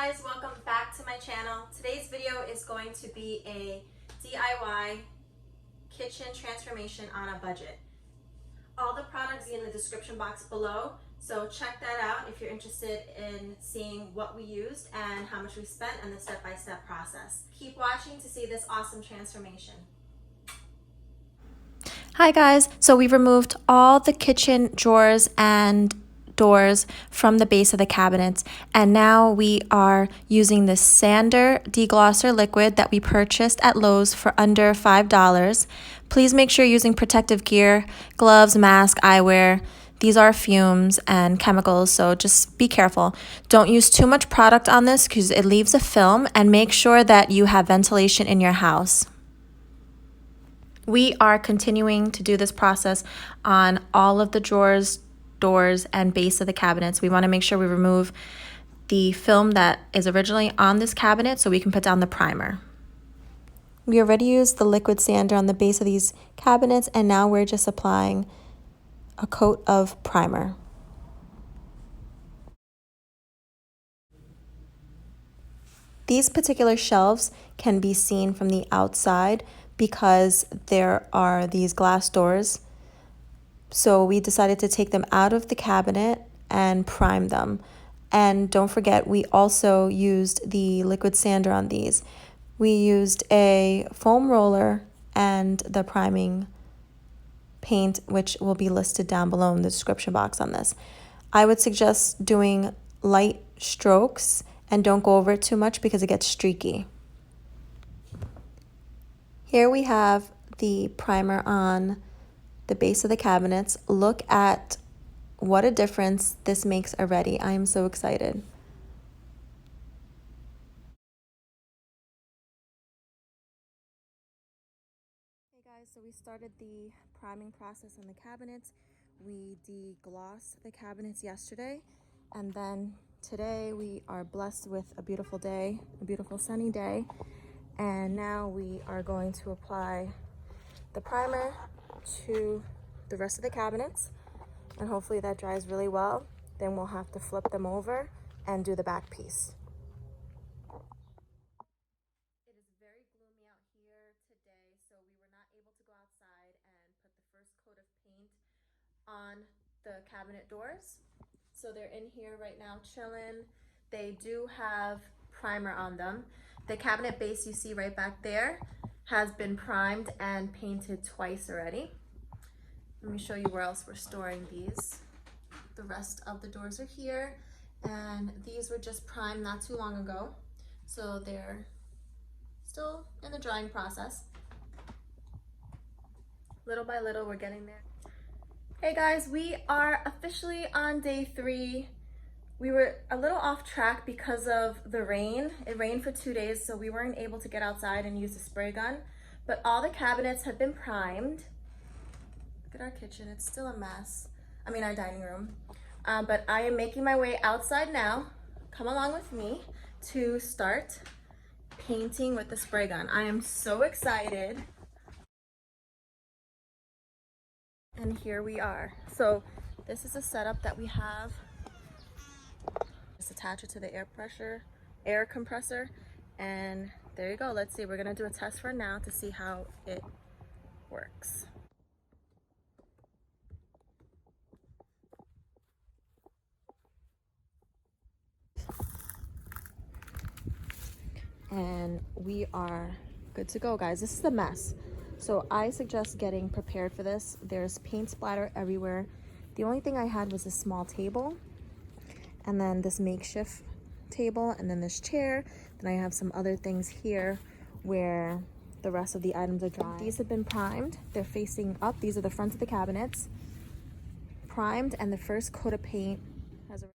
guys, welcome back to my channel. Today's video is going to be a DIY kitchen transformation on a budget. All the products in the description box below, so check that out if you're interested in seeing what we used and how much we spent and the step-by-step process. Keep watching to see this awesome transformation. Hi guys, so we've removed all the kitchen drawers and doors from the base of the cabinets, and now we are using the sander deglosser liquid that we purchased at Lowe's for under $5. Please make sure you're using protective gear, gloves, mask, eyewear. These are fumes and chemicals, so just be careful. Don't use too much product on this because it leaves a film, and make sure that you have ventilation in your house. We are continuing to do this process on all of the drawers, doors, and base of the cabinets. We want to make sure we remove the film that is originally on this cabinet so we can put down the primer. We already used the liquid sander on the base of these cabinets, and now we're just applying a coat of primer. These particular shelves can be seen from the outside because there are these glass doors. So we decided to take them out of the cabinet and prime them. And don't forget, we also used the liquid sander on these. We used a foam roller and the priming paint, which will be listed down below in the description box on this. I would suggest doing light strokes and don't go over it too much because it gets streaky. Here we have the primer on the base of the cabinets. Look at what a difference this makes already. I am so excited. Hey guys, so we started the priming process on the cabinets. We deglossed the cabinets yesterday, and then today we are blessed with a beautiful day, a beautiful sunny day, and now we are going to apply the primer to the rest of the cabinets, and hopefully that dries really well. Then we'll have to flip them over and do the back piece. It is very gloomy out here today, so we were not able to go outside and put the first coat of paint on the cabinet doors. So they're in here right now chilling. They do have primer on them. The cabinet base you see right back there has been primed and painted twice already. Let me show you where else we're storing these. The rest of the doors are here, and these were just primed not too long ago, so they're still in the drying process. Little by little, we're getting there. Hey guys, we are officially on day 3. We were a little off track because of the rain. It rained for 2 days, so we weren't able to get outside and use the spray gun, but all the cabinets have been primed. Look at our kitchen, it's still a mess. I mean, our dining room. But I am making my way outside now. Come along with me to start painting with the spray gun. I am so excited. And here we are. So this is a setup that we have. Just attach it to the air compressor, and there you go. Let's see, we're gonna do a test for now to see how it works. And we are good to go, guys. This is a mess, so I suggest getting prepared for this. There's paint splatter everywhere. The only thing I had was a small table, and then this makeshift table, and then this chair. Then I have some other things here where the rest of the items are dry. These have been primed. They're facing up. These are the fronts of the cabinets, primed, and the first coat of paint has a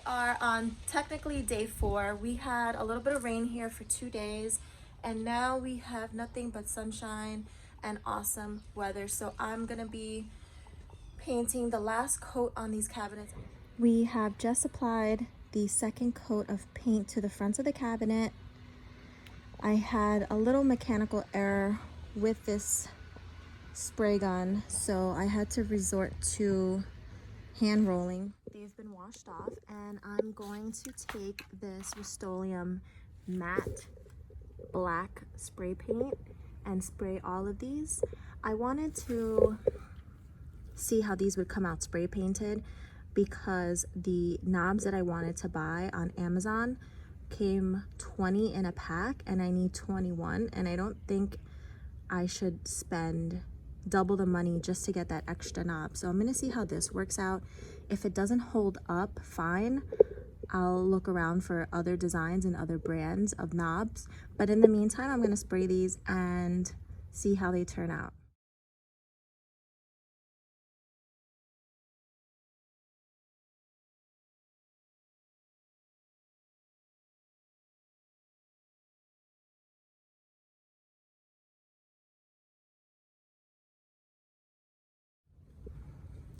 are on technically day 4. We had a little bit of rain here for 2 days, and now we have nothing but sunshine and awesome weather. So I'm gonna be painting the last coat on these cabinets. We have just applied the second coat of paint to the front of the cabinet. I had a little mechanical error with this spray gun, so I had to resort to hand rolling. They've been washed off, and I'm going to take this Rust-Oleum matte black spray paint and spray all of these. I wanted to see how these would come out spray painted because the knobs that I wanted to buy on Amazon came 20 in a pack and I need 21, and I don't think I should spend double the money just to get that extra knob. So I'm gonna see how this works out. If it doesn't hold up, fine. I'll look around for other designs and other brands of knobs. But in the meantime, I'm gonna spray these and see how they turn out.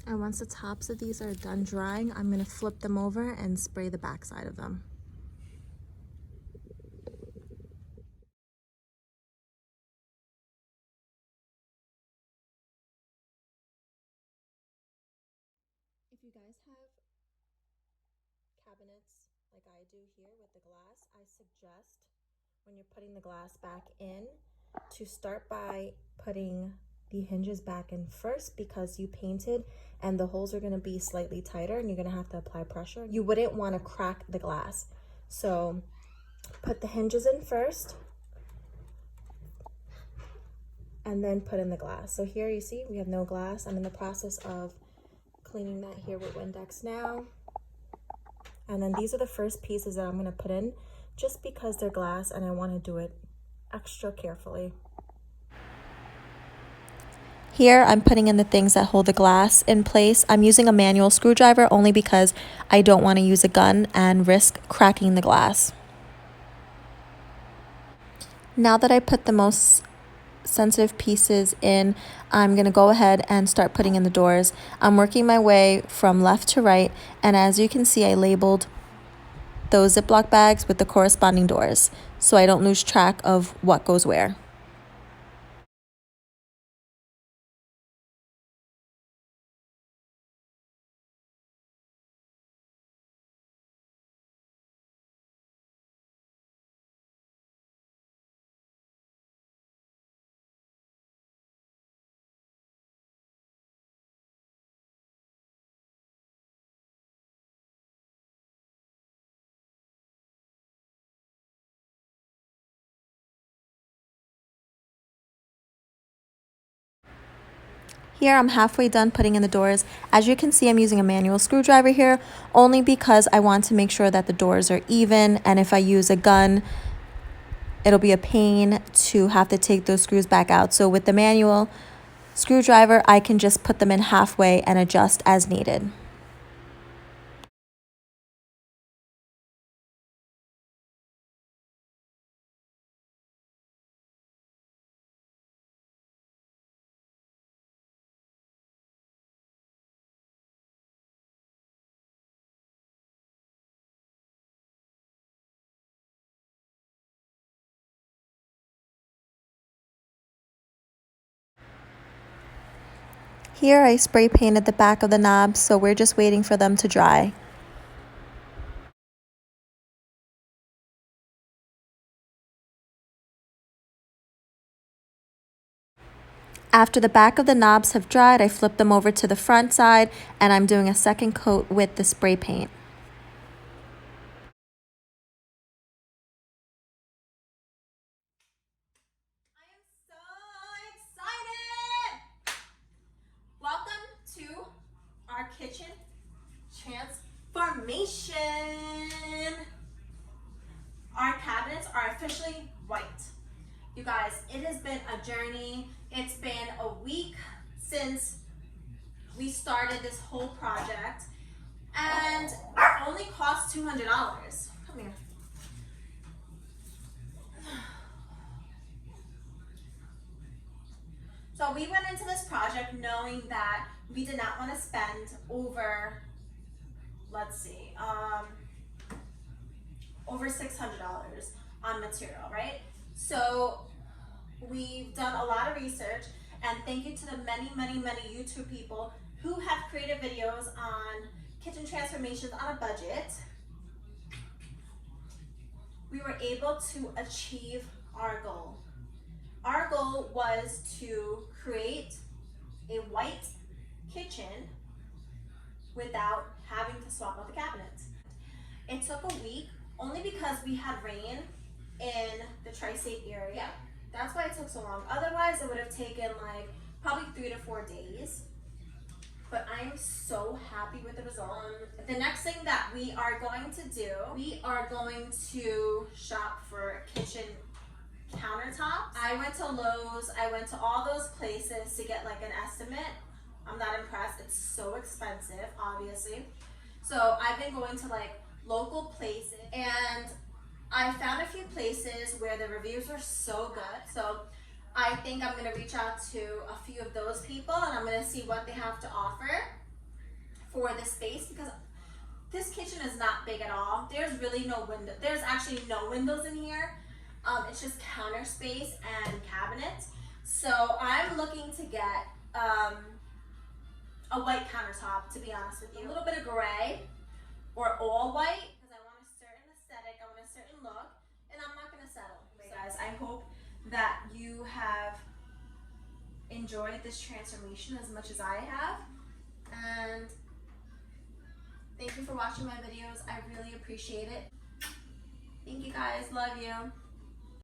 And once the tops of these are done drying, I'm gonna flip them over and spray the back side of them. If you guys have cabinets like I do here with the glass, I suggest when you're putting the glass back in to start by putting the hinges back in first, because you painted and the holes are going to be slightly tighter and you're going to have to apply pressure. You wouldn't want to crack the glass. So put the hinges in first and then put in the glass. So here you see we have no glass. I'm in the process of cleaning that here with Windex now. And then these are the first pieces that I'm going to put in just because they're glass and I want to do it extra carefully. Here I'm putting in the things that hold the glass in place. I'm using a manual screwdriver only because I don't want to use a gun and risk cracking the glass. Now that I put the most sensitive pieces in, I'm going to go ahead and start putting in the doors. I'm working my way from left to right, and as you can see, I labeled those Ziploc bags with the corresponding doors so I don't lose track of what goes where. Here I'm halfway done putting in the doors. As you can see, I'm using a manual screwdriver here only because I want to make sure that the doors are even, and if I use a gun, it'll be a pain to have to take those screws back out. So with the manual screwdriver, I can just put them in halfway and adjust as needed. Here I spray painted the back of the knobs, so we're just waiting for them to dry. After the back of the knobs have dried, I flip them over to the front side and I'm doing a second coat with the spray paint. I am so excited! Welcome to our kitchen transformation. Our cabinets are officially white. You guys, it has been a journey. It's been a week since we started this whole project, and it only cost cost $200. Come here. So we went into this project knowing that we did not want to spend over, let's see, over $600 on material, right? So we've done a lot of research, and thank you to the many YouTube people who have created videos on kitchen transformations on a budget. We were able to achieve our goal. Our goal was to create a white kitchen without having to swap out the cabinets. It took a week only because we had rain in the tri-state area. That's why it took so long. Otherwise, it would have taken like probably 3 to 4 days. But I'm so happy with the result. The next thing that we are going to do, we are going to shop for kitchen countertops. I went to Lowe's, I went to all those places to get like an estimate. I'm not impressed. It's so expensive, obviously. So I've been going to like local places, and I found a few places where the reviews were so good. So I think I'm gonna reach out to a few of those people, and I'm gonna see what they have to offer for this space, because this kitchen is not big at all. There's really no window. There's actually no windows in here. It's just counter space and cabinets. So I'm looking to get a white countertop, to be honest with you. A little bit of gray or all white, because I want a certain aesthetic, I want a certain look, and I'm not gonna settle. Anyway, guys, I hope that you have enjoyed this transformation as much as I have, and thank you for watching my videos. I really appreciate it. Thank you guys, love you.